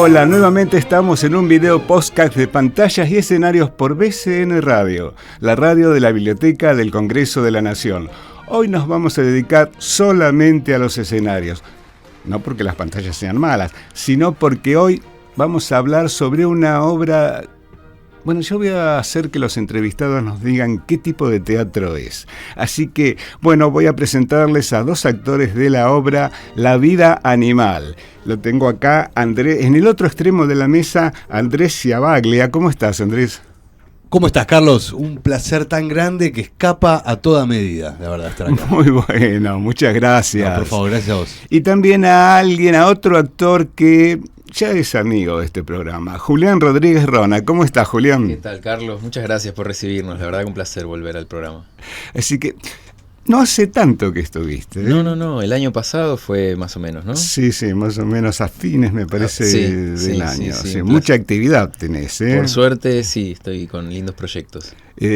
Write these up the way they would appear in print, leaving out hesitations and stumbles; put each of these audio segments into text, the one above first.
Hola, nuevamente estamos en un video podcast de Pantallas y Escenarios por BCN Radio, la radio de la Biblioteca del Congreso de la Nación. Hoy nos vamos a dedicar solamente a los escenarios, no porque las pantallas sean malas, sino porque hoy vamos a hablar sobre una obra. Bueno, yo voy a hacer que los entrevistados nos digan qué tipo de teatro es. Así que, bueno, voy a presentarles a dos actores de la obra La vida animal. Lo tengo acá, Andrés, en el otro extremo de la mesa, Andrés Ciabaglia. ¿Cómo estás, Andrés? ¿Cómo estás, Carlos? Un placer tan grande que escapa a toda medida, la verdad, estar acá. Muy bueno, muchas gracias. No, por favor, gracias a vos. Y también a otro actor que ya es amigo de este programa, Julián Rodríguez Rona. ¿Cómo estás, Julián? ¿Qué tal, Carlos? Muchas gracias por recibirnos. La verdad que un placer volver al programa. Así que no hace tanto que estuviste, ¿eh? No. El año pasado fue más o menos, ¿no? Sí, más o menos a fines, me parece, del año. Sí, mucha actividad tenés, ¿eh? Por suerte, sí, estoy con lindos proyectos.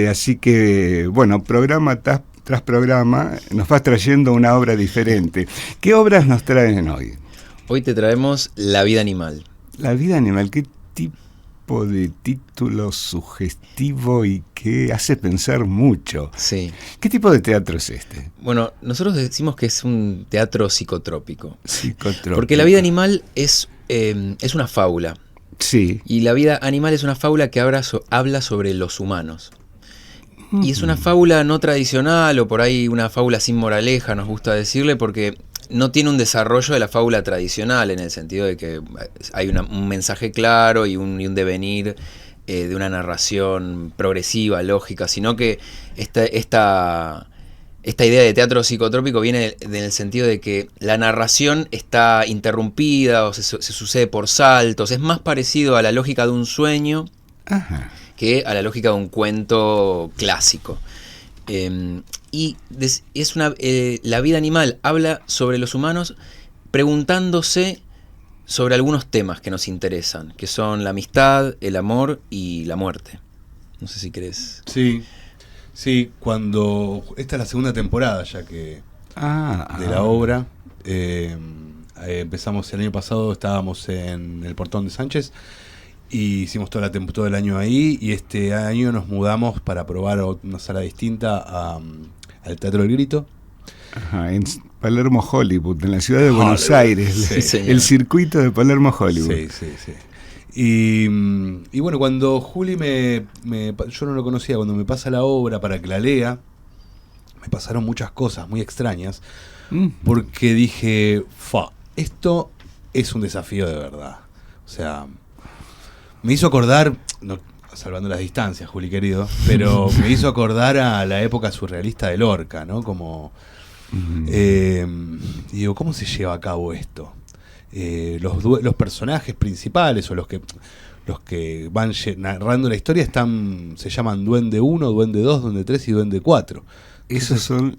Así que, bueno, programa tras programa nos vas trayendo una obra diferente. ¿Qué obras nos traen hoy? Hoy te traemos La vida animal. La vida animal, ¿qué tipo de título sugestivo y que hace pensar mucho? Sí. ¿Qué tipo de teatro es este? Bueno, nosotros decimos que es un teatro psicotrópico. Psicotrópico. Porque la vida animal es una fábula. Sí. Y la vida animal es una fábula que habla sobre los humanos. Y es una fábula no tradicional, o por ahí una fábula sin moraleja, nos gusta decirle, porque no tiene un desarrollo de la fábula tradicional, en el sentido de que hay un mensaje claro y un devenir de una narración progresiva, lógica, sino que esta idea de teatro psicotrópico viene en el sentido de que la narración está interrumpida o se sucede por saltos. Es más parecido a la lógica de un sueño. Ajá. Que a la lógica de un cuento clásico. La vida animal habla sobre los humanos preguntándose sobre algunos temas que nos interesan, que son la amistad, el amor y la muerte. No sé si querés. Sí, cuando esta es la segunda temporada ya que de la obra. Empezamos el año pasado, estábamos en el Portón de Sánchez y hicimos todo el año ahí, y este año nos mudamos para probar una sala distinta al Teatro del Grito. Ajá, en Palermo Hollywood, en la ciudad de Buenos Aires, sí, el circuito de Palermo Hollywood. Sí. Y bueno, cuando Juli yo no lo conocía, cuando me pasa la obra para que la lea, me pasaron muchas cosas muy extrañas, porque dije, esto es un desafío de verdad. O sea, me hizo acordar, salvando las distancias, Juli querido, pero me hizo acordar a la época surrealista de Lorca, ¿no? Como, digo, ¿cómo se lleva a cabo esto? Los personajes principales o los que van narrando la historia se llaman Duende 1, Duende 2, Duende 3 y Duende 4. Esos son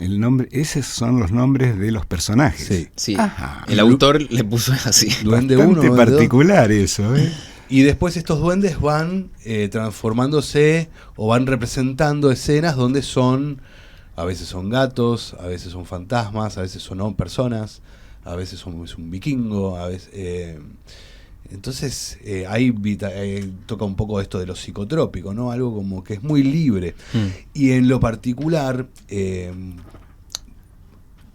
los nombres de los personajes. Sí. Ajá. El autor le puso así. Duende Bastante 1, particular eso, ¿eh? Y después estos duendes van transformándose o van representando escenas donde a veces son gatos, a veces son fantasmas, a veces son personas, a veces es un vikingo, a veces... Entonces ahí toca un poco esto de lo psicotrópico, ¿no? Algo como que es muy libre. Y en lo particular,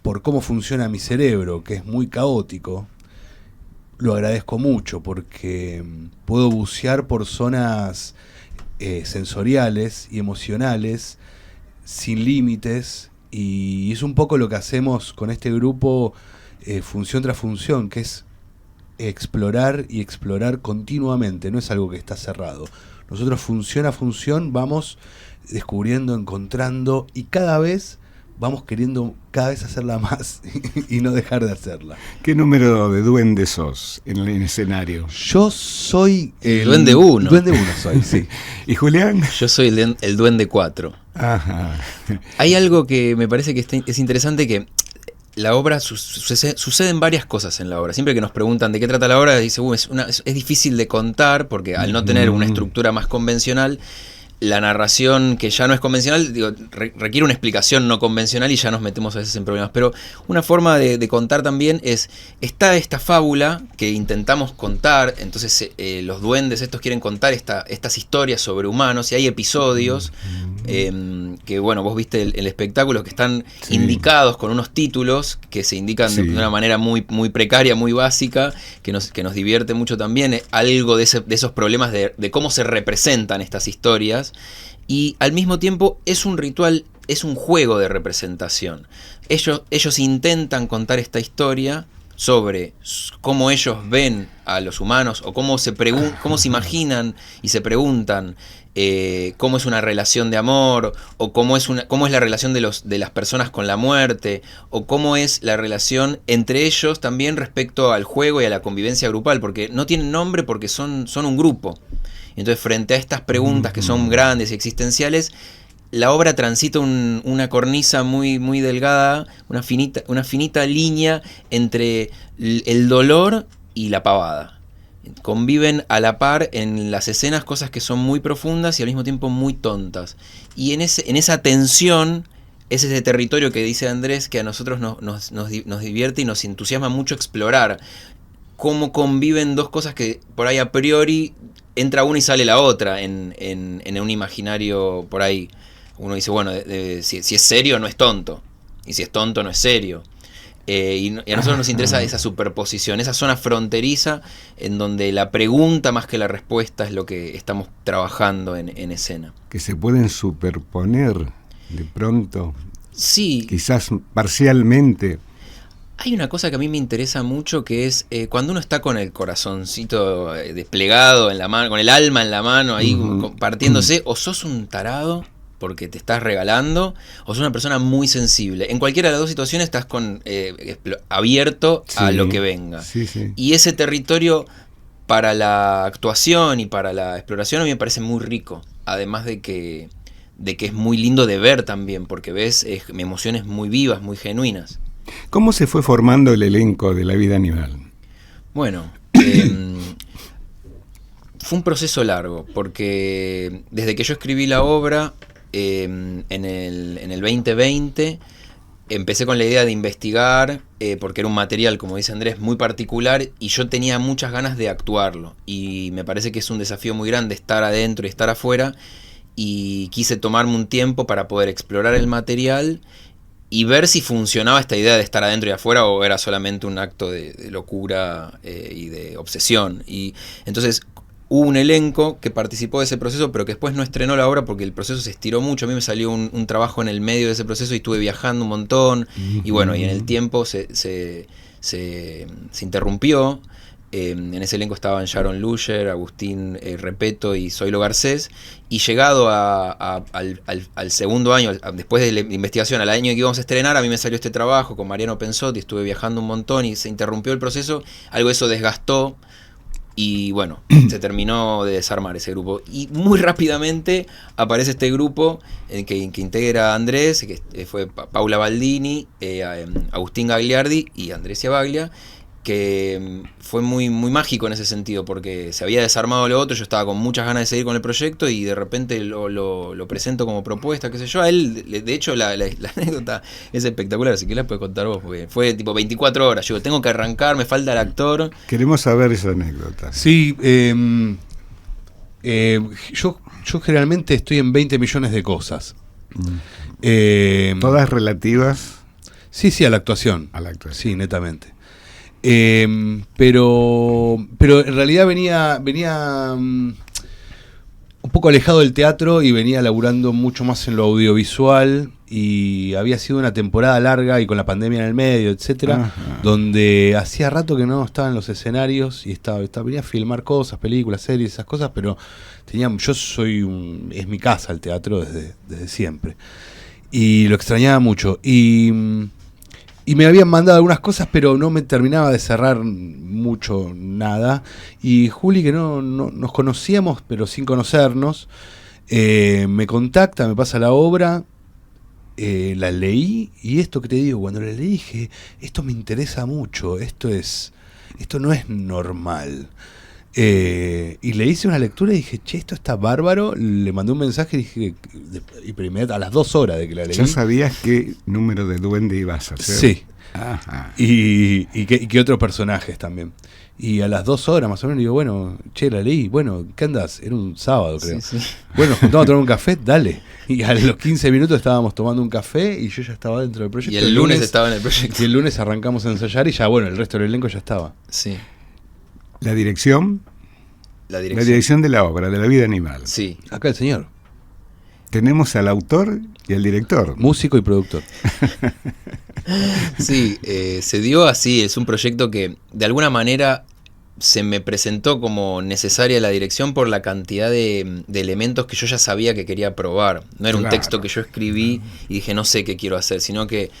por cómo funciona mi cerebro, que es muy caótico, lo agradezco mucho porque puedo bucear por zonas sensoriales y emocionales sin límites, y es un poco lo que hacemos con este grupo, función tras función, que es explorar y explorar continuamente, no es algo que está cerrado. Nosotros función a función vamos descubriendo, encontrando, y cada vez vamos queriendo hacerla más y no dejar de hacerla. ¿Qué número de duende sos en el escenario? Yo soy el Duende 1. Duende 1 soy, sí. ¿Y Julián? Yo soy el Duende 4. Ajá. Hay algo que me parece que es interesante, que la obra suceden varias cosas en la obra. Siempre que nos preguntan de qué trata la obra, dice, es difícil de contar porque al no tener una estructura más convencional, la narración que ya no es convencional, requiere una explicación no convencional y ya nos metemos a veces en problemas. Pero una forma de contar también está esta fábula que intentamos contar, entonces los duendes estos quieren contar estas historias sobre humanos y hay episodios que, bueno, vos viste el espectáculo, que están indicados con unos títulos que se indican de una manera muy, muy precaria, muy básica, que nos divierte mucho también, algo de esos problemas de cómo se representan estas historias. Y al mismo tiempo es un ritual, es un juego de representación. Ellos intentan contar esta historia sobre cómo ellos ven a los humanos o cómo se imaginan y se preguntan cómo es una relación de amor, o cómo es la relación de las personas con la muerte, o cómo es la relación entre ellos también respecto al juego y a la convivencia grupal, porque no tienen nombre porque son un grupo. Entonces, frente a estas preguntas que son grandes y existenciales, la obra transita una cornisa muy, muy delgada, una finita línea entre el dolor y la pavada. Conviven a la par en las escenas cosas que son muy profundas y al mismo tiempo muy tontas. Y en esa tensión es ese territorio que dice Andrés que a nosotros nos divierte y nos entusiasma mucho explorar. Cómo conviven dos cosas que por ahí a priori entra una y sale la otra en un imaginario por ahí. Uno dice, bueno, si es serio no es tonto, y si es tonto no es serio. Y a nosotros nos interesa esa superposición, esa zona fronteriza en donde la pregunta más que la respuesta es lo que estamos trabajando en escena. Que se pueden superponer de pronto, sí, quizás parcialmente. Hay una cosa que a mí me interesa mucho, que es cuando uno está con el corazoncito desplegado en la mano, con el alma en la mano, ahí partiéndose, o sos un tarado porque te estás regalando, o sos una persona muy sensible. En cualquiera de las dos situaciones estás abierto a lo que venga. Sí, sí. Y ese territorio para la actuación y para la exploración a mí me parece muy rico, además de que es muy lindo de ver también, porque ves emociones muy vivas, muy genuinas. ¿Cómo se fue formando el elenco de La vida animal? Bueno, fue un proceso largo, porque desde que yo escribí la obra, en el 2020, empecé con la idea de investigar, porque era un material, como dice Andrés, muy particular, y yo tenía muchas ganas de actuarlo. Y me parece que es un desafío muy grande estar adentro y estar afuera, y quise tomarme un tiempo para poder explorar el material y ver si funcionaba esta idea de estar adentro y afuera o era solamente un acto de locura y de obsesión. Y entonces hubo un elenco que participó de ese proceso, pero que después no estrenó la obra porque el proceso se estiró mucho. A mí me salió un trabajo en el medio de ese proceso y estuve viajando un montón. Y bueno, y en el tiempo se interrumpió. En ese elenco estaban Sharon Luyer, Agustín Repeto y Zoilo Garcés. Y llegado al segundo año, después de la investigación, al año que íbamos a estrenar, a mí me salió este trabajo con Mariano Pensotti, estuve viajando un montón y se interrumpió el proceso. Algo de eso desgastó y bueno, se terminó de desarmar ese grupo. Y muy rápidamente aparece este grupo que integra a Andrés, que fue Paula Baldini, Agustín Gagliardi y Andrés Ciabaglia, que fue muy, muy mágico en ese sentido, porque se había desarmado lo otro, yo estaba con muchas ganas de seguir con el proyecto y de repente lo presento como propuesta, qué sé yo. A él, de hecho, la anécdota es espectacular, así que la puedes contar vos, porque fue tipo 24 horas, yo tengo que arrancar, me falta el actor. Queremos saber esa anécdota. Sí, yo generalmente estoy en 20 millones de cosas. ¿Todas relativas? Sí, a la actuación. A la actuación. Sí, netamente. Pero en realidad venía un poco alejado del teatro y venía laburando mucho más en lo audiovisual, y había sido una temporada larga y con la pandemia en el medio, etcétera, donde hacía rato que no estaba en los escenarios y venía a filmar cosas, películas, series, esas cosas, pero es mi casa el teatro desde siempre, y lo extrañaba mucho. Y me habían mandado algunas cosas, pero no me terminaba de cerrar mucho nada. Y Juli, que no nos conocíamos, pero sin conocernos, me contacta, me pasa la obra, la leí y esto que te digo, cuando la leí dije, esto me interesa mucho, esto no es normal. Y le hice una lectura y dije, che, esto está bárbaro. Le mandé un mensaje y dije, a las 2 horas de que la leí. ¿Ya sabías qué número de duende ibas a hacer? Sí. Ajá. Y que otros personajes también. Y a las 2 horas más o menos digo, bueno, che, la leí, bueno, ¿qué andás? Era un sábado, creo. Sí. Bueno, nos juntamos a tomar un café, dale. Y a los 15 minutos estábamos tomando un café y yo ya estaba dentro del proyecto. Y el lunes estaba en el proyecto. Y el lunes arrancamos a ensayar y ya, bueno, el resto del elenco ya estaba. Sí. La dirección. La La dirección de la obra, de La vida animal. Sí. Acá el señor. Tenemos al autor y al director. Músico y productor. Sí, se dio así, es un proyecto que de alguna manera se me presentó como necesaria la dirección por la cantidad de elementos que yo ya sabía que quería probar. No era un Claro. texto que yo escribí y dije no sé qué quiero hacer, sino que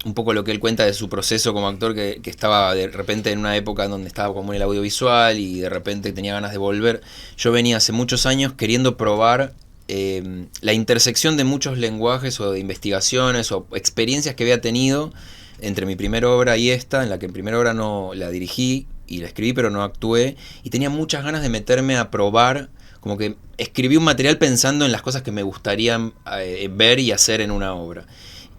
un poco lo que él cuenta de su proceso como actor, que estaba de repente en una época en donde estaba como en el audiovisual y de repente tenía ganas de volver. Yo venía hace muchos años queriendo probar la intersección de muchos lenguajes o de investigaciones o experiencias que había tenido entre mi primera obra y esta, en la que en primera obra no la dirigí y la escribí pero no actué, y tenía muchas ganas de meterme a probar, como que escribí un material pensando en las cosas que me gustaría ver y hacer en una obra.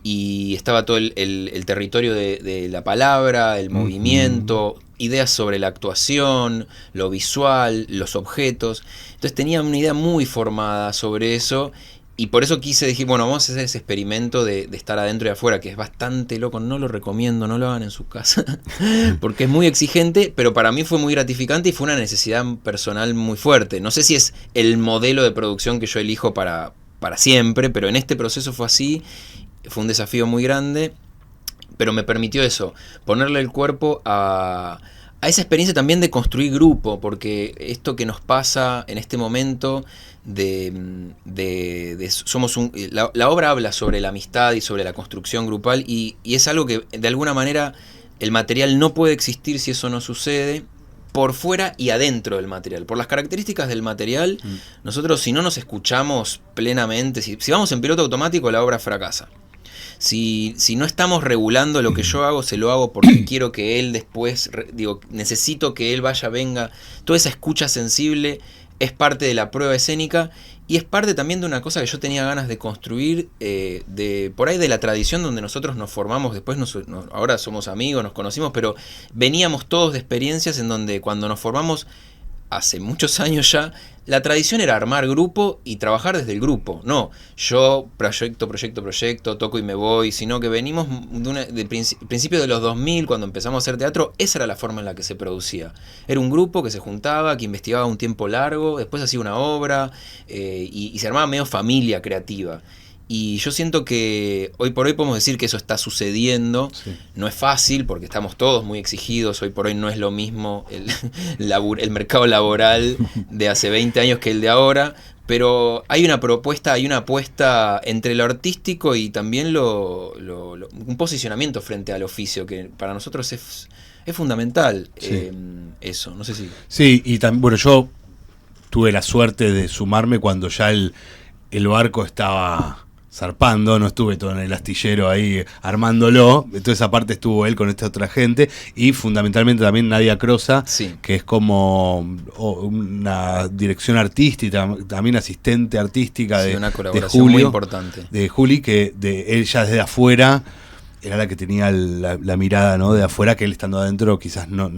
Y estaba todo el territorio de la palabra, el movimiento, ideas sobre la actuación, lo visual, los objetos. Entonces tenía una idea muy formada sobre eso y por eso dije, bueno, vamos a hacer ese experimento de estar adentro y afuera, que es bastante loco, no lo recomiendo, no lo hagan en su casa, porque es muy exigente, pero para mí fue muy gratificante y fue una necesidad personal muy fuerte. No sé si es el modelo de producción que yo elijo para siempre, pero en este proceso fue así. Fue un desafío muy grande, pero me permitió eso, ponerle el cuerpo a esa experiencia también de construir grupo, porque esto que nos pasa en este momento la obra habla sobre la amistad y sobre la construcción grupal y es algo que de alguna manera el material no puede existir si eso no sucede, por fuera y adentro del material. Por las características del material, nosotros si no nos escuchamos plenamente, si vamos en piloto automático, la obra fracasa. Si no estamos regulando lo que yo hago, se lo hago porque quiero que él después, necesito que él vaya, venga. Toda esa escucha sensible es parte de la prueba escénica y es parte también de una cosa que yo tenía ganas de construir, por ahí de la tradición donde nosotros nos formamos, después ahora somos amigos, nos conocimos, pero veníamos todos de experiencias en donde cuando nos formamos hace muchos años ya, la tradición era armar grupo y trabajar desde el grupo. No, yo proyecto, toco y me voy, sino que venimos de principio de los 2000, cuando empezamos a hacer teatro, esa era la forma en la que se producía. Era un grupo que se juntaba, que investigaba un tiempo largo, después hacía una obra y se armaba medio familia creativa. Y yo siento que hoy por hoy podemos decir que eso está sucediendo. Sí. No es fácil porque estamos todos muy exigidos. Hoy por hoy no es lo mismo el mercado laboral de hace 20 años que el de ahora. Pero hay una propuesta, hay una apuesta entre lo artístico y también un posicionamiento frente al oficio que para nosotros es fundamental. Sí. Eso, no sé si... Sí, y también, bueno, yo tuve la suerte de sumarme cuando ya el barco estaba zarpando, no estuve todo en el astillero ahí armándolo, entonces aparte estuvo él con esta otra gente y fundamentalmente también Nadia Crosa, sí, que es como una dirección artística, también asistente artística, sí, una colaboración muy importante de Juli, que ella desde afuera era la que tenía la mirada, ¿no?, de afuera, que él estando adentro quizás no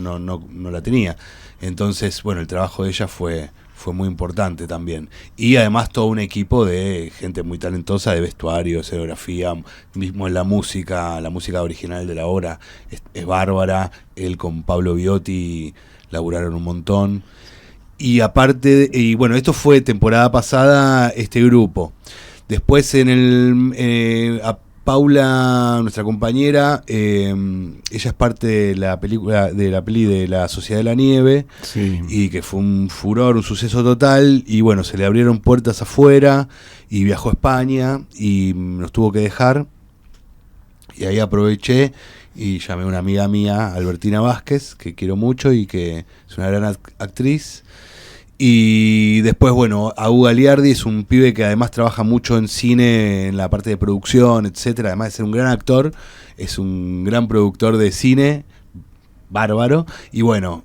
la tenía. Entonces, bueno, el trabajo de ella fue muy importante también. Y además todo un equipo de gente muy talentosa de vestuario, escenografía, mismo en la música original de la obra es bárbara. Él con Pablo Biotti laburaron un montón. Y aparte, y bueno, esto fue temporada pasada, este grupo. Después Paula, nuestra compañera, ella es parte de la película, de la peli de La Sociedad de la Nieve, sí, y que fue un furor, un suceso total, y bueno, se le abrieron puertas afuera y viajó a España y nos tuvo que dejar, y ahí aproveché y llamé a una amiga mía, Albertina Vázquez, que quiero mucho y que es una gran actriz, Y después, bueno, Agu Galiardi es un pibe que además trabaja mucho en cine, en la parte de producción, etcétera. Además de ser un gran actor, es un gran productor de cine, bárbaro. Y bueno,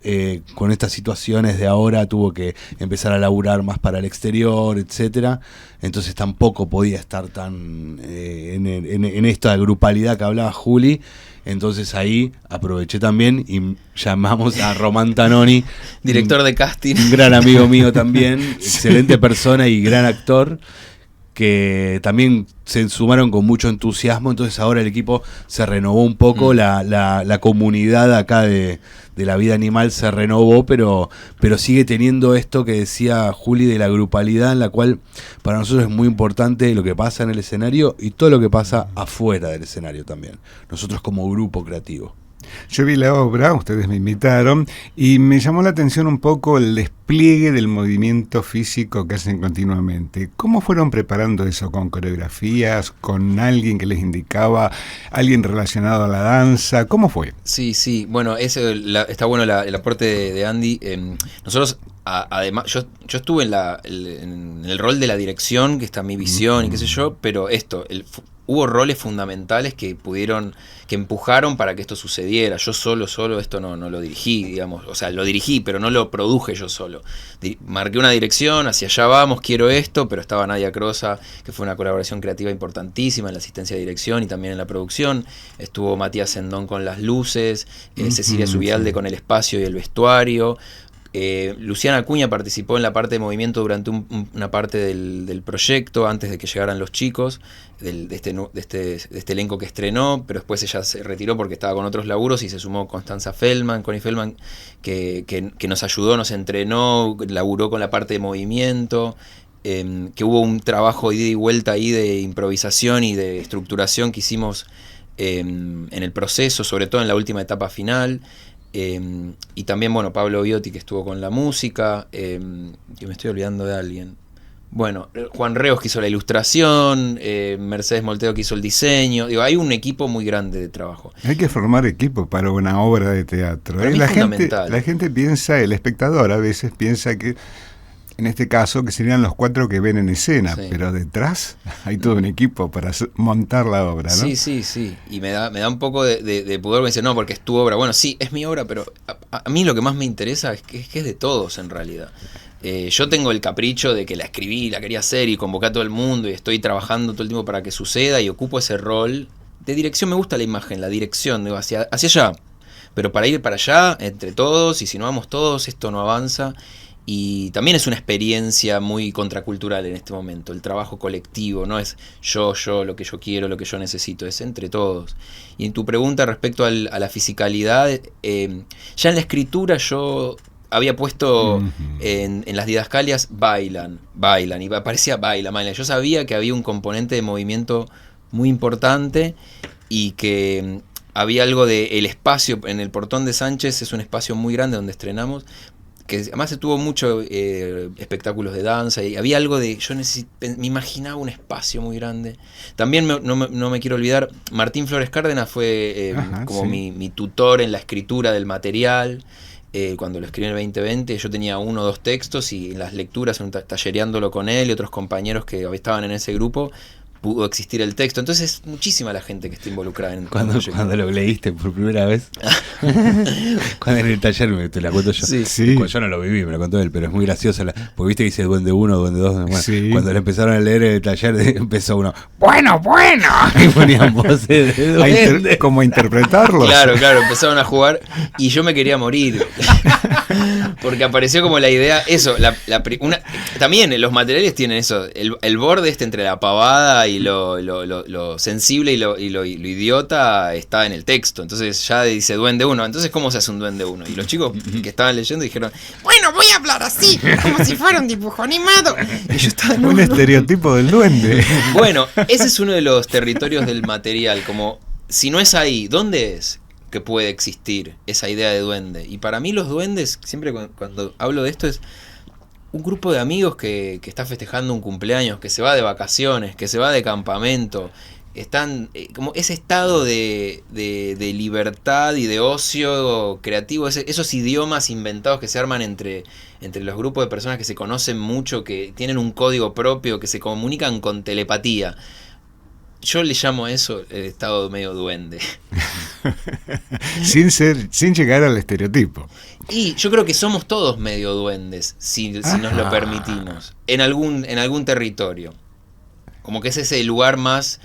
con estas situaciones de ahora tuvo que empezar a laburar más para el exterior, etcétera. Entonces tampoco podía estar tan en esta grupalidad que hablaba Juli. Entonces ahí aproveché también y llamamos a Román Tanoni, director de casting, un gran amigo mío también, excelente persona y gran actor, que también se sumaron con mucho entusiasmo. Entonces ahora el equipo se renovó un poco, la comunidad acá de la vida animal se renovó, pero sigue teniendo esto que decía Juli de la grupalidad, en la cual para nosotros es muy importante lo que pasa en el escenario y todo lo que pasa afuera del escenario también, nosotros como grupo creativo. Yo vi la obra, ustedes me invitaron, y me llamó la atención un poco el despliegue del movimiento físico que hacen continuamente. ¿Cómo fueron preparando eso? ¿Con coreografías? ¿Con alguien que les indicaba? ¿Alguien relacionado a la danza? ¿Cómo fue? Sí. Bueno, está bueno el aporte de Andy. Nosotros, además, yo estuve en el rol de la dirección, que está mi visión y qué sé yo, pero hubo roles fundamentales que empujaron para que esto sucediera. Yo solo esto no lo dirigí, digamos. O sea, lo dirigí, pero no lo produje yo solo. Marqué una dirección, hacia allá vamos, quiero esto, pero estaba Nadia Crosa, que fue una colaboración creativa importantísima en la asistencia de dirección y también en la producción. Estuvo Matías Sendón con las luces, Cecilia Zubialde con el espacio y el vestuario. Luciana Acuña participó en la parte de movimiento durante una parte del proyecto antes de que llegaran los chicos de este elenco que estrenó, pero después ella se retiró porque estaba con otros laburos y se sumó Connie Feldman, que nos ayudó, nos entrenó, laburó con la parte de movimiento, que hubo un trabajo de ida y vuelta ahí de improvisación y de estructuración que hicimos en el proceso, sobre todo en la última etapa final. Y también, bueno, Pablo Biotti, que estuvo con la música, que me estoy olvidando de alguien. Bueno, Juan Reos, que hizo la ilustración, Mercedes Molteo, que hizo el diseño. Digo, hay un equipo muy grande de trabajo. Hay que formar equipo para una obra de teatro. La gente piensa, el espectador a veces piensa que, en este caso, que serían los 4 que ven en escena, sí, pero detrás hay todo un equipo para montar la obra, ¿no? Sí. Y me da un poco de pudor me dice, no, porque es tu obra. Bueno, sí, es mi obra, pero a mí lo que más me interesa es que es de todos, en realidad. Yo tengo el capricho de que la escribí, la quería hacer y convoqué a todo el mundo y estoy trabajando todo el tiempo para que suceda y ocupo ese rol. De dirección me gusta la imagen, la dirección, digo, hacia allá. Pero para ir para allá, entre todos, y si no vamos todos, esto no avanza. Y también es una experiencia muy contracultural en este momento, el trabajo colectivo, no es yo, lo que yo quiero, lo que yo necesito, es entre todos. Y en tu pregunta respecto a la fisicalidad, ya en la escritura yo había puesto en las didascalias bailan, y aparecía baila. Yo sabía que había un componente de movimiento muy importante y que había algo de el espacio en el Portón de Sánchez, es un espacio muy grande donde estrenamos, que además se tuvo muchos espectáculos de danza y había algo de, me imaginaba un espacio muy grande. También no me quiero olvidar, Martín Flores Cárdenas fue mi tutor en la escritura del material. Cuando lo escribí en el 2020 yo tenía 1 o 2 textos y en las lecturas, tallereándolo con él y otros compañeros que estaban en ese grupo, pudo existir el texto. Entonces es muchísima la gente que está involucrada en cuando lo leíste por primera vez. Cuando en el taller, te la cuento yo. Sí. Yo no lo viví, me lo contó él, pero es muy graciosa. Porque viste que dice Duende 1, Duende 2. Bueno, sí. Cuando le empezaron a leer en el taller, empezó uno, bueno. Y ponían voces de duende. ¿Cómo interpretarlo? Claro, empezaron a jugar y yo me quería morir. Porque apareció como la idea, eso, también los materiales tienen eso, el borde entre la pavada y lo sensible y lo idiota está en el texto. Entonces ya dice Duende 1. Entonces, ¿cómo se hace un Duende 1? Y los chicos que estaban leyendo dijeron, bueno, voy a hablar así, como si fuera un dibujo animado. Y yo estaba, un estereotipo del duende. Bueno, ese es uno de los territorios del material. Como, si no es ahí, ¿dónde es que puede existir esa idea de duende? Y para mí los duendes, siempre cuando hablo de esto, es un grupo de amigos que está festejando un cumpleaños, que se va de vacaciones, que se va de campamento, están como ese estado de libertad y de ocio creativo, esos idiomas inventados que se arman entre los grupos de personas que se conocen mucho, que tienen un código propio, que se comunican con telepatía. Yo le llamo a eso el estado medio duende. sin llegar al estereotipo. Y yo creo que somos todos medio duendes, si nos lo permitimos, en algún territorio. Como que es ese lugar más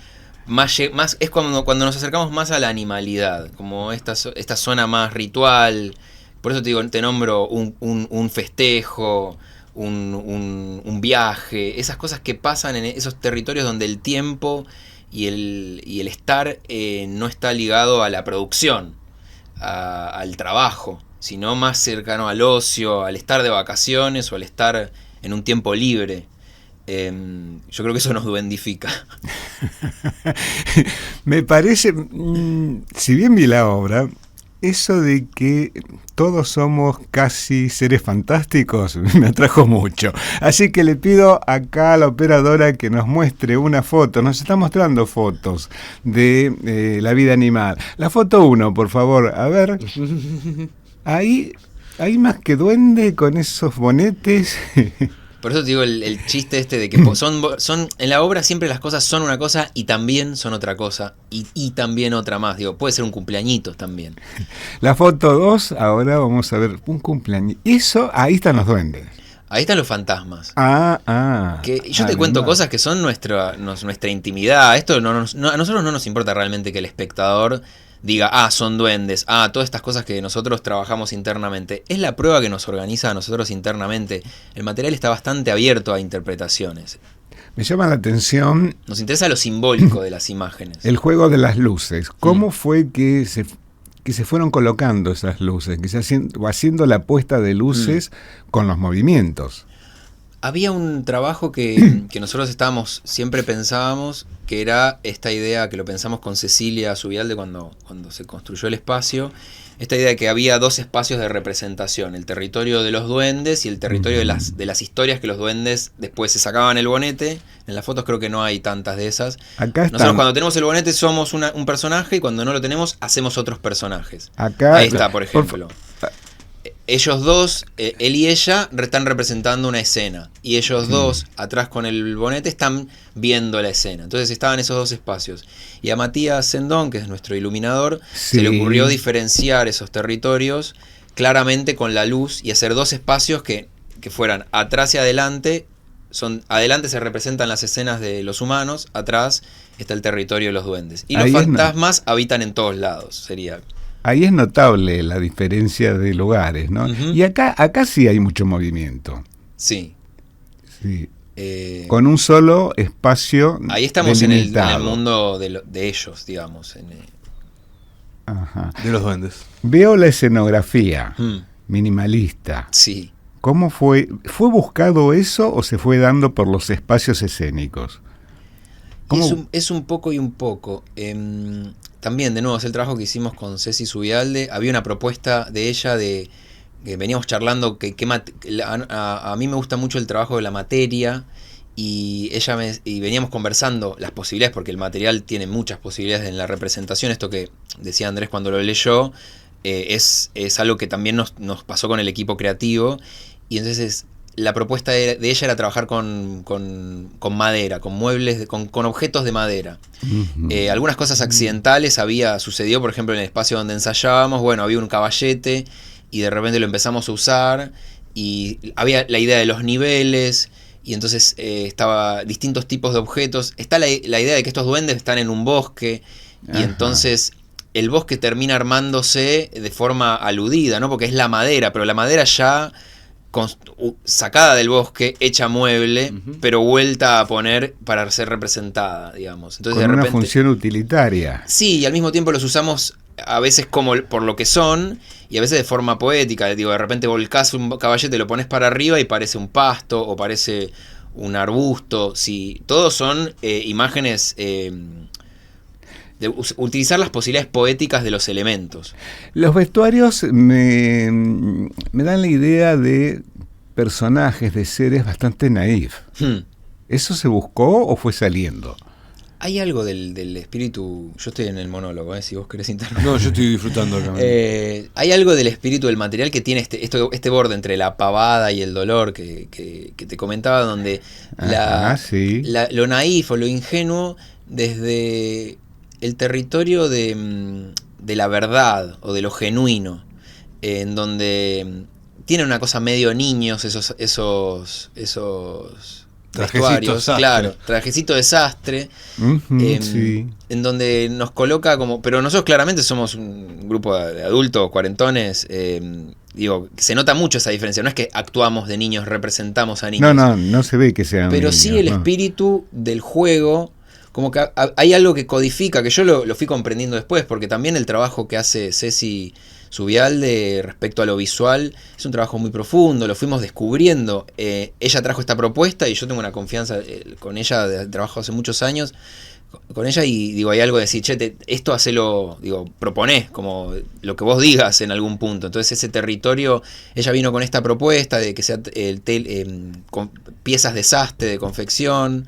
es cuando nos acercamos más a la animalidad, como esta zona más ritual. Por eso te digo, te nombro un festejo, un viaje, esas cosas que pasan en esos territorios donde el tiempo y el estar no está ligado a la producción, al trabajo, sino más cercano al ocio, al estar de vacaciones o al estar en un tiempo libre. Yo creo que eso nos duendifica. Me parece, si bien vi la obra, eso de que todos somos casi seres fantásticos me atrajo mucho. Así que le pido acá a la operadora que nos muestre una foto. Nos está mostrando fotos de la vida animal. La foto 1, por favor. A ver. Ahí hay más que duende con esos bonetes. Por eso te digo el chiste este de que son en la obra siempre las cosas son una cosa y también son otra cosa y también otra más. Digo, puede ser un cumpleañito también. La foto 2, ahora vamos a ver un cumpleaños. Eso, ahí están los duendes. Ahí están los fantasmas. Que yo te cuento cosas que son nuestra intimidad. Esto a nosotros no nos importa realmente que el espectador diga, son duendes, todas estas cosas que nosotros trabajamos internamente. Es la prueba que nos organiza a nosotros internamente. El material está bastante abierto a interpretaciones. Me llama la atención... Nos interesa lo simbólico de las imágenes. El juego de las luces. ¿Cómo fue que se fueron colocando esas luces? Que haciendo la puesta de luces con los movimientos. Había un trabajo que nosotros siempre pensábamos, que era esta idea que lo pensamos con Cecilia Zubialde cuando se construyó el espacio, esta idea de que había dos espacios de representación, el territorio de los duendes y el territorio de las historias que los duendes después se sacaban el bonete. En las fotos creo que no hay tantas de esas. Nosotros cuando tenemos el bonete somos un personaje y cuando no lo tenemos hacemos otros personajes. Ahí está, por ejemplo. Ellos dos, él y ella, están representando una escena. Y ellos dos, atrás con el bonete, están viendo la escena. Entonces estaban esos dos espacios. Y a Matías Sendón, que es nuestro iluminador, se le ocurrió diferenciar esos territorios claramente con la luz y hacer dos espacios que fueran atrás y adelante. Adelante se representan las escenas de los humanos, atrás está el territorio de los duendes. Y los fantasmas habitan en todos lados, sería... Ahí es notable la diferencia de lugares, ¿no? Y acá sí hay mucho movimiento. Sí. Con un solo espacio. Ahí estamos en el mundo de ellos, digamos. De los duendes. Veo la escenografía minimalista. Sí. ¿Cómo fue? ¿Fue buscado eso o se fue dando por los espacios escénicos? Es un poco y un poco. También, de nuevo, es el trabajo que hicimos con Ceci Zubialde. Había una propuesta de ella que veníamos charlando, a mí me gusta mucho el trabajo de la materia, y veníamos conversando las posibilidades, porque el material tiene muchas posibilidades en la representación. Esto que decía Andrés cuando lo leyó, es algo que también nos pasó con el equipo creativo, y entonces la propuesta de ella era trabajar con madera, con muebles, con objetos de madera. Algunas cosas accidentales sucedió, por ejemplo, en el espacio donde ensayábamos, había un caballete y de repente lo empezamos a usar y había la idea de los niveles y entonces estaba distintos tipos de objetos. Está la idea de que estos duendes están en un bosque y entonces el bosque termina armándose de forma aludida, ¿no? Porque es la madera, pero la madera ya... sacada del bosque, hecha mueble, pero vuelta a poner para ser representada, digamos. Entonces, con de repente, una función utilitaria. Sí, y al mismo tiempo los usamos a veces como por lo que son y a veces de forma poética. Digo, de repente volcás un caballete, lo pones para arriba y parece un pasto o parece un arbusto. Sí, todos son imágenes... de utilizar las posibilidades poéticas de los elementos. Los vestuarios me dan la idea de personajes, de seres bastante naif. ¿Eso se buscó o fue saliendo? hay algo del espíritu. Yo estoy en el monólogo, si vos querés interrumpir. No, yo estoy disfrutando acá. Hay algo del espíritu del material que tiene este borde entre la pavada y el dolor que te comentaba, donde lo naif o lo ingenuo desde el territorio de la verdad o de lo genuino, en donde tiene una cosa medio niños, esos vestuarios, claro, trajecito desastre, sí. en donde nos coloca como, pero nosotros claramente somos un grupo de adultos, cuarentones, digo, se nota mucho esa diferencia, no es que actuamos de niños, representamos a niños. No se ve que sean pero niños, sí el espíritu del juego, como que hay algo que codifica, que yo lo fui comprendiendo después, porque también el trabajo que hace Ceci Zubialde respecto a lo visual es un trabajo muy profundo, lo fuimos descubriendo. Ella trajo esta propuesta y yo tengo una confianza con ella, trabajo hace muchos años con ella, y digo, hay algo de decir, che, esto hacelo, digo, proponé, como lo que vos digas en algún punto. Entonces ese territorio, ella vino con esta propuesta de que sea con piezas de sastre, de confección,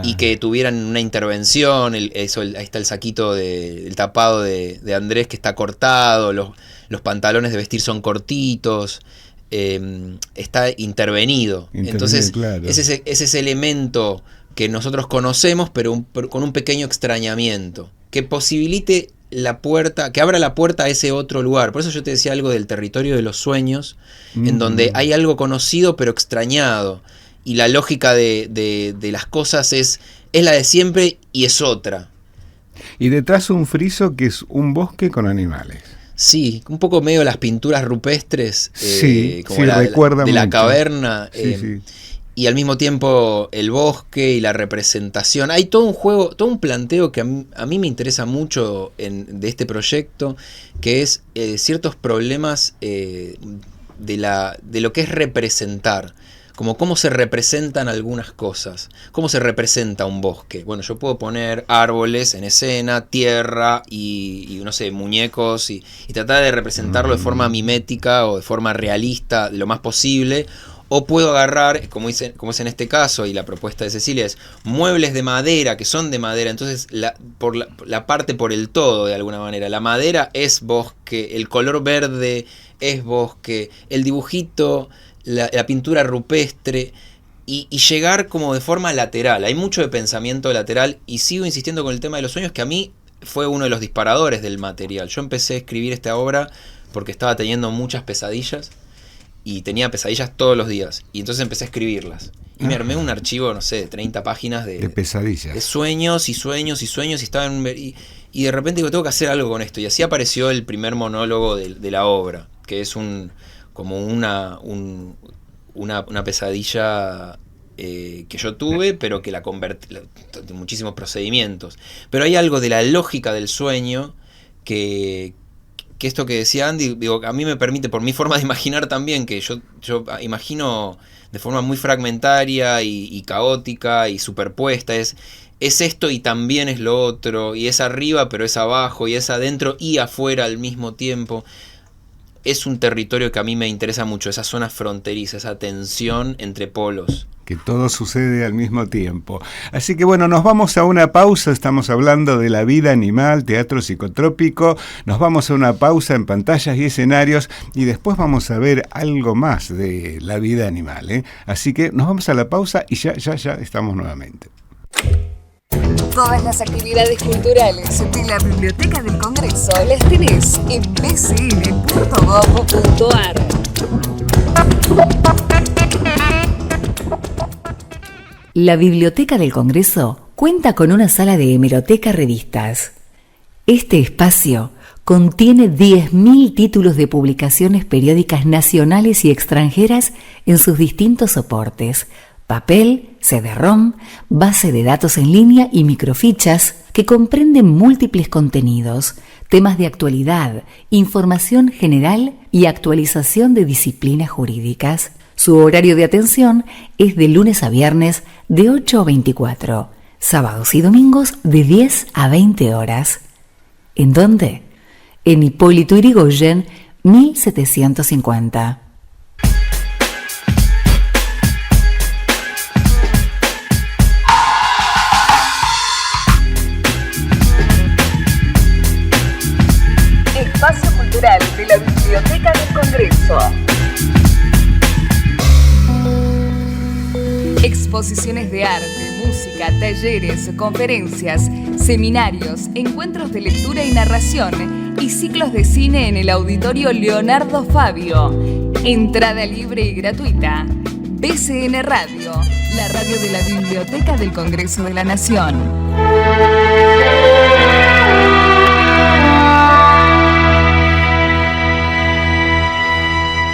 y que tuvieran una intervención, ahí está el saquito el tapado de Andrés que está cortado, los pantalones de vestir son cortitos, está intervenido. Entonces claro. es ese elemento que nosotros conocemos, pero con un pequeño extrañamiento, que posibilite la puerta, que abra la puerta a ese otro lugar. Por eso yo te decía algo del territorio de los sueños, en donde hay algo conocido pero extrañado, y la lógica de las cosas es la de siempre y es otra. Y detrás un friso que es un bosque con animales. Sí, un poco medio las pinturas rupestres, como de la caverna. Sí. Y al mismo tiempo el bosque y la representación. Hay todo un juego, todo un planteo que a mí me interesa mucho de este proyecto, que es ciertos problemas de lo que es representar. Como cómo se representan algunas cosas. Cómo se representa un bosque. Bueno, yo puedo poner árboles en escena, tierra y no sé, muñecos y tratar de representarlo de forma mimética o de forma realista lo más posible. O puedo agarrar, como es en este caso, y la propuesta de Cecilia es muebles de madera, que son de madera, entonces la parte por el todo, de alguna manera. La madera es bosque, el color verde es bosque, el dibujito, la pintura rupestre, y llegar como de forma lateral. Hay mucho de pensamiento lateral, y sigo insistiendo con el tema de los sueños, que a mí fue uno de los disparadores del material. Yo empecé a escribir esta obra porque estaba teniendo muchas pesadillas, y tenía pesadillas todos los días, y entonces empecé a escribirlas y me armé un archivo, no sé, de 30 páginas de pesadillas, de sueños, y estaba y de repente digo, tengo que hacer algo con esto, y así apareció el primer monólogo de la obra, que es como una pesadilla que yo tuve, pero que la convertí de muchísimos procedimientos. Pero hay algo de la lógica del sueño que esto que decía Andy, digo, a mí me permite, por mi forma de imaginar también, que yo imagino de forma muy fragmentaria y caótica y superpuesta, es esto y también es lo otro, y es arriba pero es abajo, y es adentro y afuera al mismo tiempo. Es un territorio que a mí me interesa mucho, esa zona fronteriza, esa tensión entre polos. Que todo sucede al mismo tiempo. Así que bueno, nos vamos a una pausa. Estamos hablando de la vida animal, teatro psicotrópico. Nos vamos a una pausa en Pantallas y Escenarios, y después vamos a ver algo más de la vida animal, Así que nos vamos a la pausa y ya estamos nuevamente. Todas las actividades culturales de la Biblioteca del Congreso las tenés en bcn.gov.ar. La Biblioteca del Congreso cuenta con una sala de hemeroteca revistas. Este espacio contiene 10.000 títulos de publicaciones periódicas nacionales y extranjeras en sus distintos soportes: papel, CD-ROM, base de datos en línea y microfichas que comprenden múltiples contenidos, temas de actualidad, información general y actualización de disciplinas jurídicas. Su horario de atención es de lunes a viernes de 8 a 24, sábados y domingos de 10 a 20 horas. ¿En dónde? En Hipólito Yrigoyen, 1750. exposiciones de arte, música, talleres, conferencias, seminarios, encuentros de lectura y narración y ciclos de cine en el Auditorio Leonardo Fabio. Entrada libre y gratuita. BCN Radio, la radio de la Biblioteca del Congreso de la Nación.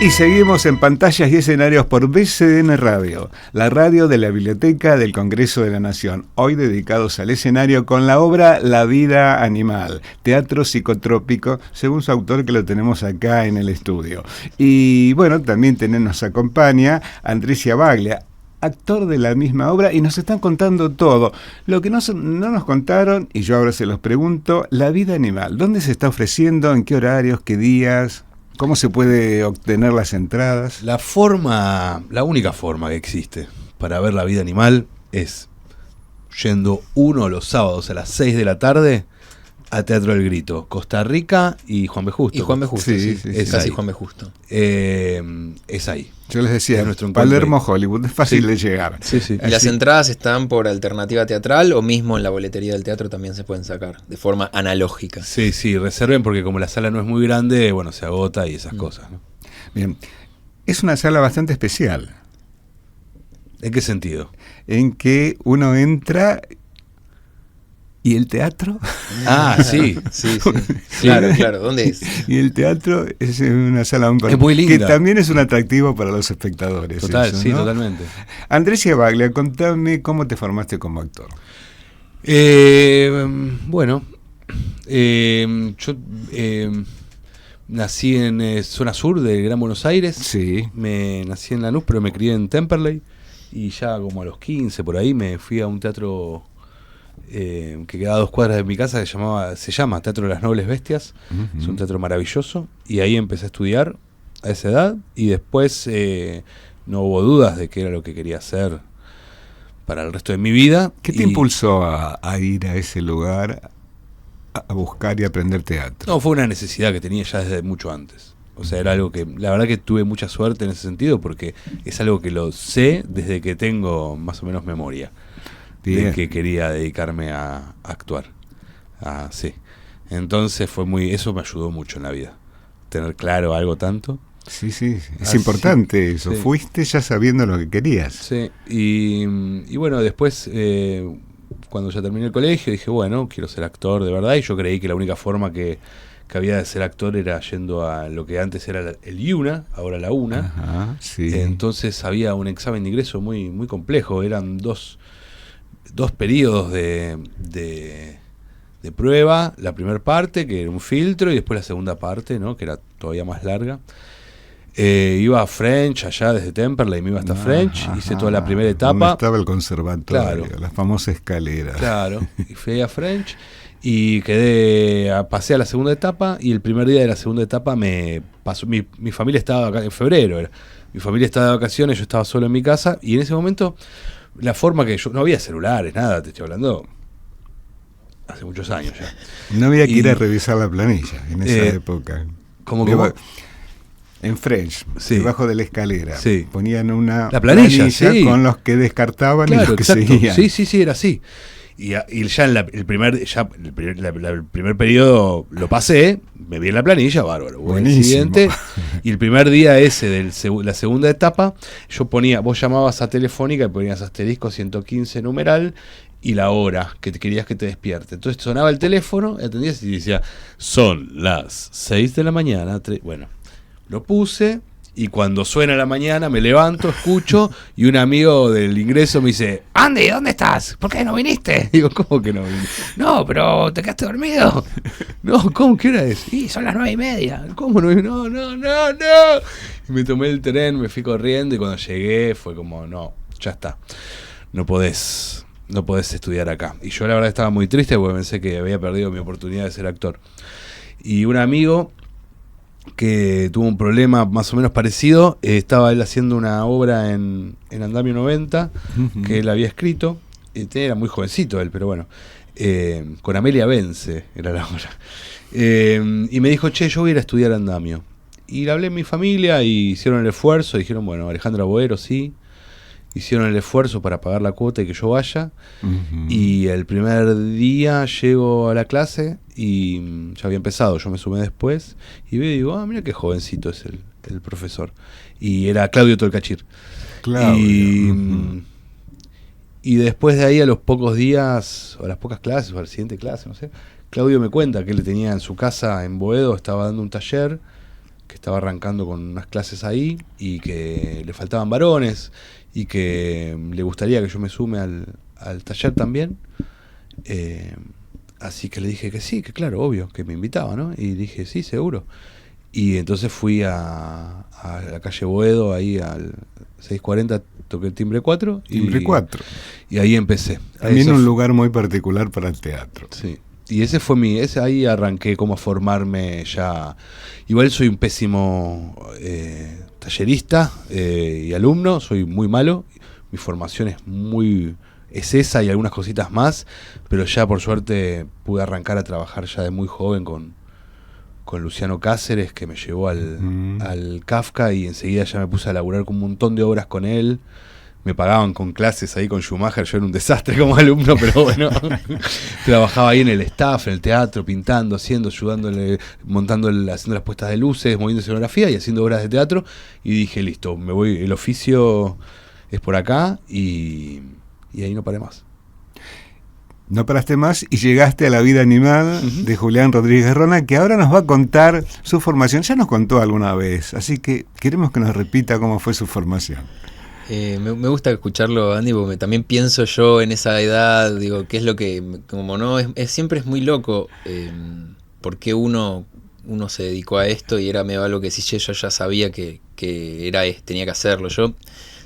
Y seguimos en Pantallas y Escenarios por BCN Radio, la radio de la Biblioteca del Congreso de la Nación, hoy dedicados al escenario con la obra La vida animal, teatro psicotrópico, según su autor, que lo tenemos acá en el estudio. Y bueno, también nos acompaña Andressia Baglia, actor de la misma obra, y nos están contando todo. Lo que no nos contaron, y yo ahora se los pregunto, La vida animal, ¿dónde se está ofreciendo? ¿En qué horarios? ¿Qué días? ¿Cómo se puede obtener las entradas? La única forma que existe para ver La vida animal es yendo los sábados a las 6 de la tarde a Teatro del Grito, Costa Rica y Juan B. Justo. Y Juan B. Justo, sí, es casi ahí. Juan B. Justo. Es ahí. Yo les decía, Es nuestro encuentro Palermo, ahí. Hollywood, es fácil Sí. de llegar. Sí, sí. Y las Así- entradas están por alternativa teatral o mismo en la boletería del teatro también se pueden sacar de forma analógica. Sí, reserven porque como la sala no es muy grande, bueno, se agota y esas cosas, ¿no? Bien, es una sala bastante especial, ¿En qué sentido? en que uno entra y el teatro, Ah, sí. Sí, sí. Claro. ¿Dónde es? y el teatro es una sala Es muy linda. que también es un atractivo para los espectadores. Total, eso, sí, ¿no? totalmente. Andressia Baglia, contame cómo te formaste como actor. Bueno, yo nací en zona sur de Gran Buenos Aires. Sí. Nací en Lanús, pero me crié en Temperley. Y ya como a los 15 por ahí me fui a un teatro que quedaba a 2 cuadras de mi casa que se llama Teatro de las Nobles Bestias. Ujú. Es un teatro maravilloso. Y ahí empecé a estudiar a esa edad. Y después no hubo dudas de que era lo que quería hacer para el resto de mi vida. ¿Qué te Y- impulsó a ir a ese lugar a buscar y aprender teatro? No, fue una necesidad que tenía ya desde mucho antes. O sea, era algo que, la verdad que tuve mucha suerte en ese sentido porque es algo que lo sé desde que tengo más o menos memoria. Bien. De que quería dedicarme a actuar. Sí. Entonces eso me ayudó mucho en la vida. Tener claro algo tanto. Sí, es Así, importante eso. sí. Fuiste ya sabiendo lo que querías. Sí. Y bueno, después, cuando ya terminé el colegio, dije, bueno, quiero ser actor de verdad. Y yo creí que la única forma que había de ser actor era yendo a lo que antes era el IUNA, ahora la UNA. Ajá, sí. Entonces había un examen de ingreso muy, muy complejo. Eran dos periodos de prueba. La primera parte, que era un filtro, y después la segunda parte, ¿no? Que era todavía más larga. Iba a French allá desde Temperley, me iba hasta French, hice toda la primera Donde etapa. estaba el conservatorio, Claro. la famosa escalera. Claro, y fui a French y pasé a la segunda etapa, y el primer día de la segunda etapa me pasó, mi familia estaba acá en febrero, mi familia estaba de vacaciones, yo estaba solo en mi casa, y en ese momento la forma que no había celulares, nada, te estoy hablando hace muchos años ya. No había que ir Y- a revisar la planilla en esa época. ¿Cómo? En French, Sí. debajo de la escalera, Sí. ponían una La planilla, sí. con los que descartaban y Claro, los que exacto. seguían. Sí, era así. Y ya el primer periodo lo pasé, me vi en la planilla, bárbaro. Voy al Buenísimo. siguiente, y el primer día ese de la segunda etapa, vos llamabas a Telefónica y ponías asterisco 115 numeral y la hora que querías que te despierte. Entonces sonaba el teléfono, atendías y decía, son las 6 de la mañana. Bueno, lo puse. Y cuando suena la mañana me levanto, escucho, y un amigo del ingreso me dice, Andy, ¿dónde estás? ¿Por qué no viniste? Digo, ¿cómo que no viniste? No, pero ¿te quedaste dormido? No, ¿cómo? ¿Qué hora es? Sí, son las 9:30. ¿Cómo no? No. Y me tomé el tren, me fui corriendo, y cuando llegué fue como, no, ya está. No podés estudiar acá. Y yo la verdad estaba muy triste porque pensé que había perdido mi oportunidad de ser actor. Y un amigo que tuvo un problema más o menos parecido, estaba él haciendo una obra en Andamio 90 que él había escrito, era muy jovencito él, pero bueno, con Amelia Vence era la obra, y me dijo, che, yo voy a ir a estudiar Andamio, y le hablé a mi familia y hicieron el esfuerzo, dijeron, bueno, Alejandra Boero sí, hicieron el esfuerzo para pagar la cuota y que yo vaya. Y el primer día llego a la clase y ya había empezado, yo me sumé después y veo y digo, mira qué jovencito es el profesor. Y era Claudio Tolcachir. Claudio. Y después de ahí, a los pocos días, o a las pocas clases, o a la siguiente clase, no sé, Claudio me cuenta que él tenía en su casa en Boedo, estaba dando un taller, que estaba arrancando con unas clases ahí, y que le faltaban varones, y que le gustaría que yo me sume al taller también. Así que le dije que sí, que claro, obvio, que me invitaba, ¿no? Y dije, sí, seguro. Y entonces fui a la calle Boedo, ahí al 640, toqué el timbre 4. Timbre 4. Y ahí empecé. También un lugar muy particular para el teatro. Sí. Y ese fue ahí arranqué como a formarme ya. Igual soy un pésimo tallerista y alumno, soy muy malo. Mi formación es esa y algunas cositas más, pero ya por suerte pude arrancar a trabajar ya de muy joven con Luciano Cáceres, que me llevó al Kafka, y enseguida ya me puse a laburar con un montón de obras con él. Me pagaban con clases ahí con Schumacher, yo era un desastre como alumno, pero bueno, trabajaba ahí en el staff, en el teatro, pintando, ayudándole, haciendo las puestas de luces, moviendo escenografía y haciendo obras de teatro, y dije, listo, me voy, el oficio es por acá, y ahí no paré más. No paraste más y llegaste a La vida animal de Julián Rodríguez Rona, que ahora nos va a contar su formación. Ya nos contó alguna vez, así que queremos que nos repita cómo fue su formación. Me gusta escucharlo, Andy, porque también pienso yo en esa edad, digo, qué es lo que, como no, siempre es muy loco por qué uno se dedicó a esto, y era medio algo que yo ya sabía que tenía que hacerlo. Yo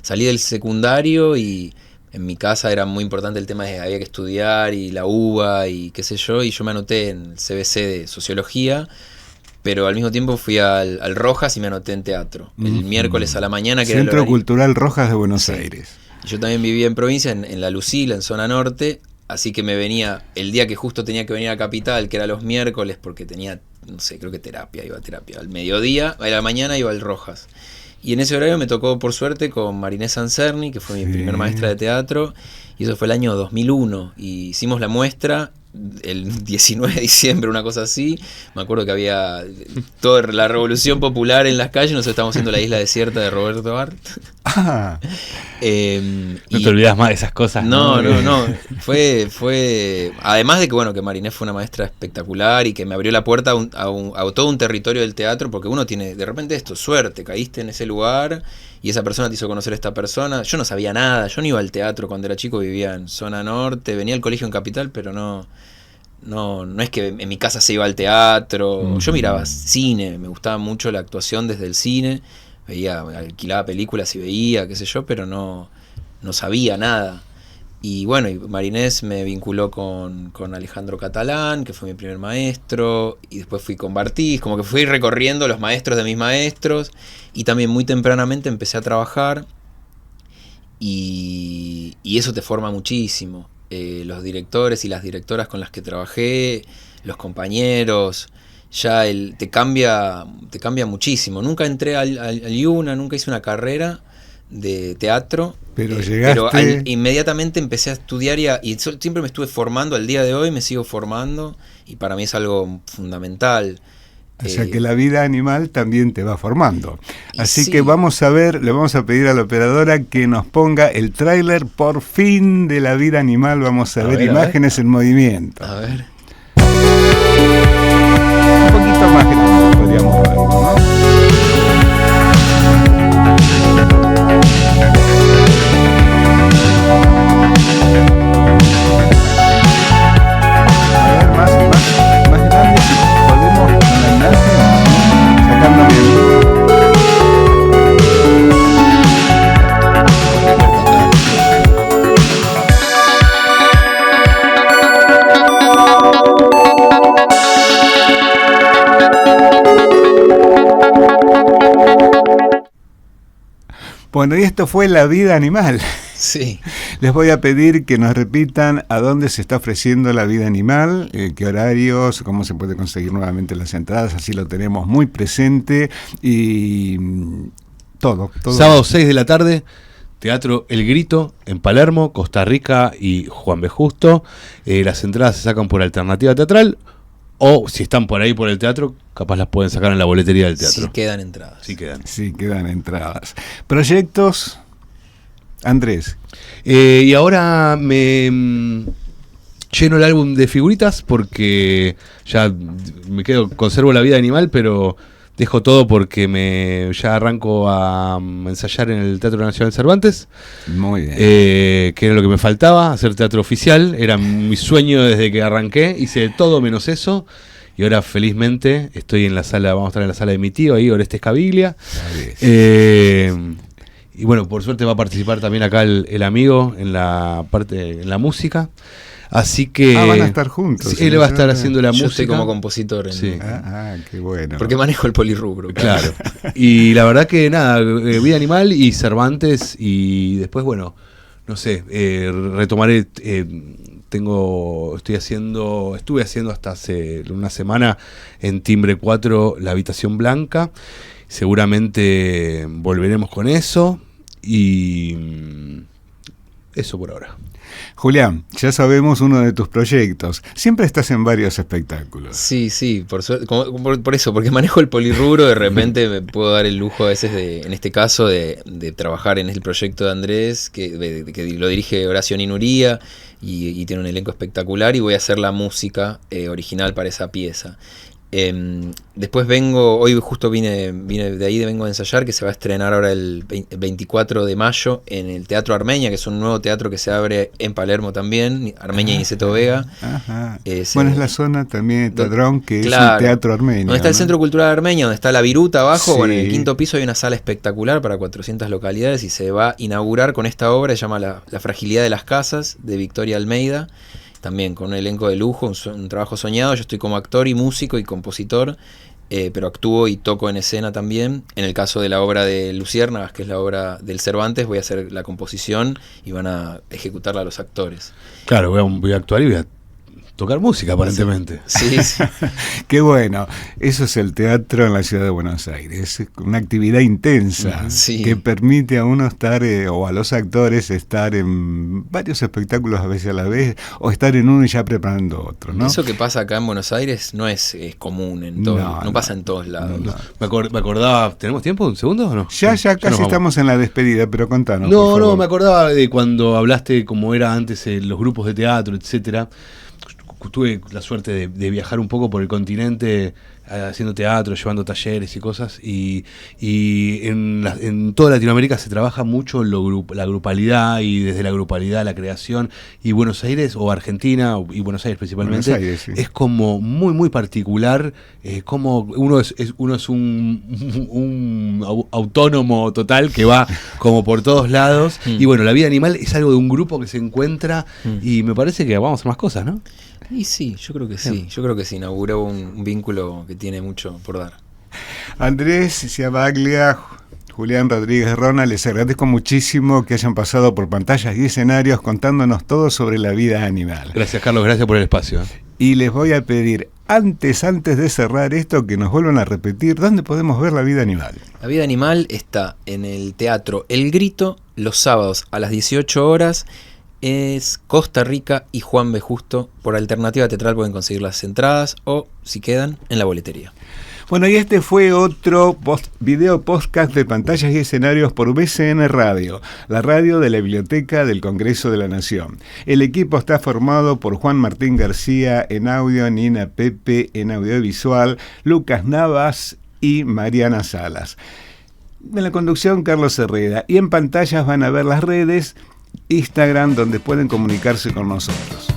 salí del secundario y en mi casa era muy importante el tema de que había que estudiar y la UBA y qué sé yo, y yo me anoté en el CBC de Sociología, pero al mismo tiempo fui al Rojas y me anoté en teatro, el miércoles a la mañana, que Centro era el Cultural Rojas de Buenos Aires. Yo también vivía en provincia, en La Lucila, en zona norte, así que me venía el día que justo tenía que venir a Capital, que era los miércoles, porque tenía, no sé, creo que iba a terapia. Al mediodía, a la mañana iba al Rojas. Y en ese horario me tocó, por suerte, con Marinés Anserni, que fue mi primer maestra de teatro, y eso fue el año 2001, y hicimos la muestra el 19 de diciembre, una cosa así. Me acuerdo que había toda la revolución popular en las calles, nosotros estábamos haciendo La isla desierta de Roberto Art. No te olvidas más de esas cosas. No. Fue además de que, bueno, que Marinés fue una maestra espectacular y que me abrió la puerta a todo un territorio del teatro, porque uno tiene, de repente, suerte, caíste en ese lugar y esa persona te hizo conocer a esta persona. Yo no sabía nada, yo no iba al teatro cuando era chico, vivía en zona norte, venía al colegio en Capital, pero no es que en mi casa se iba al teatro. Yo miraba cine, me gustaba mucho la actuación desde el cine, alquilaba películas y veía, qué sé yo, pero no sabía nada. Y bueno, y Marinés me vinculó con Alejandro Catalán, que fue mi primer maestro, y después fui con Bartiz, como que fui recorriendo los maestros de mis maestros, y también muy tempranamente empecé a trabajar, y eso te forma muchísimo. Los directores y las directoras con las que trabajé, los compañeros, ya te cambia muchísimo. Nunca entré al IUNA, nunca hice una carrera de teatro, pero llegaste... inmediatamente empecé a estudiar y siempre me estuve formando. Al día de hoy me sigo formando, y para mí es algo fundamental. O sea que La vida animal también te va formando. Así sí. Que vamos a ver, le vamos a pedir a la operadora que nos ponga el tráiler por fin de La vida animal. Vamos a ver imágenes en movimiento. A ver. Un poquito más grande podríamos verlo, ¿no? Más grande, si podemos con la imagen, sacando bien. Bueno, y esto fue La vida animal. Sí. Les voy a pedir que nos repitan a dónde se está ofreciendo La vida animal, qué horarios, cómo se puede conseguir nuevamente las entradas, así lo tenemos muy presente, y todo. Sábado 6 de la tarde, Teatro El Grito en Palermo, Costa Rica y Juan B. Justo. Las entradas se sacan por Alternativa Teatral, o si están por ahí por el teatro, capaz las pueden sacar en la boletería del teatro. Sí quedan entradas. Sí quedan. Sí, quedan entradas. ¿Proyectos, Andrés? Y ahora me lleno el álbum de figuritas porque ya me conservo la vida animal, pero dejo todo porque ya arranco a ensayar en el Teatro Nacional Cervantes. Muy bien. Que era lo que me faltaba, hacer teatro oficial. Era mi sueño desde que arranqué. Hice todo menos eso. Y ahora felizmente estoy en la sala, vamos a estar en la sala de mi tío, ahí, Orestes Caviglia. Y bueno, por suerte va a participar también acá el amigo en la música. Así que van a estar juntos. Sí, él va a estar haciendo la música. Yo estoy como compositor. Sí. Qué bueno. Porque manejo el polirrubro. Claro. Y la verdad que nada, Vida Animal y Cervantes, y después, bueno, no sé, retomaré. Estuve haciendo hasta hace una semana en Timbre 4 La Habitación Blanca. Seguramente volveremos con eso. Y eso por ahora. Julián, ya sabemos uno de tus proyectos. Siempre estás en varios espectáculos. Sí, por suerte, por eso, porque manejo el polirrubro, de repente me puedo dar el lujo a veces en este caso, de trabajar en el proyecto de Andrés, que lo dirige Horacio Ninuría, y tiene un elenco espectacular, y voy a hacer la música original para esa pieza. Después hoy justo vine de ahí, vengo a ensayar, que se va a estrenar ahora el 24 de mayo en el Teatro Armenia, que es un nuevo teatro que se abre en Palermo también, Armenia y Niceto Vega. Ajá. Bueno, es la zona también de Tadrón, que claro, es el Teatro Armenio. Donde está el Centro Cultural Armenio, donde está la Viruta abajo, Sí. Bueno, en el 5º piso hay una sala espectacular para 400 localidades, y se va a inaugurar con esta obra, se llama La Fragilidad de las Casas, de Victoria Almeida. También con un elenco de lujo, un trabajo soñado. Yo estoy como actor y músico y compositor, pero actúo y toco en escena también. En el caso de la obra de Luciérnagas, que es la obra del Cervantes, voy a hacer la composición y van a ejecutarla los actores. Claro, voy a actuar y voy a tocar música, aparentemente. Sí. Qué bueno. Eso es el teatro en la ciudad de Buenos Aires. Es una actividad intensa Sí. que permite a uno estar, o a los actores, estar en varios espectáculos a veces a la vez, o estar en uno y ya preparando otro, ¿no? Eso que pasa acá en Buenos Aires no es común en todo, no pasa en todos lados. No. Me acordaba, ¿tenemos tiempo? ¿Un segundo o no? Ya casi estamos en la despedida, pero contanos. por No, favor. me acordaba de cuando hablaste cómo era antes los grupos de teatro, etcétera. Tuve la suerte de viajar un poco por el continente haciendo teatro, llevando talleres y cosas, y en toda Latinoamérica se trabaja mucho la grupalidad, y desde la grupalidad la creación, y Buenos Aires, o Argentina, y Buenos Aires principalmente, Buenos Aires, sí. es como muy muy particular, como uno es un autónomo total que va como por todos lados, y bueno, la vida animal es algo de un grupo que se encuentra, y me parece que vamos a hacer más cosas, ¿no? Y sí, yo creo que sí. Yo creo que se inauguró un vínculo que tiene mucho por dar. Andrés Ciabaglia, Julián Rodríguez Rona, les agradezco muchísimo que hayan pasado por pantallas y escenarios contándonos todo sobre la vida animal. Gracias, Carlos, gracias por el espacio. Y les voy a pedir, antes de cerrar esto, que nos vuelvan a repetir dónde podemos ver la vida animal. La vida animal está en el Teatro El Grito los sábados a las 18 horas. Es Costa Rica y Juan B. Justo. Por Alternativa Teatral pueden conseguir las entradas, o si quedan, en la boletería. Bueno, y este fue otro video podcast de pantallas y escenarios por BCN Radio, la radio de la Biblioteca del Congreso de la Nación. El equipo está formado por Juan Martín García en audio, Nina Pepe en audiovisual, Lucas Navas y Mariana Salas. En la conducción, Carlos Herrera. Y en pantallas van a ver las redes, Instagram, donde pueden comunicarse con nosotros.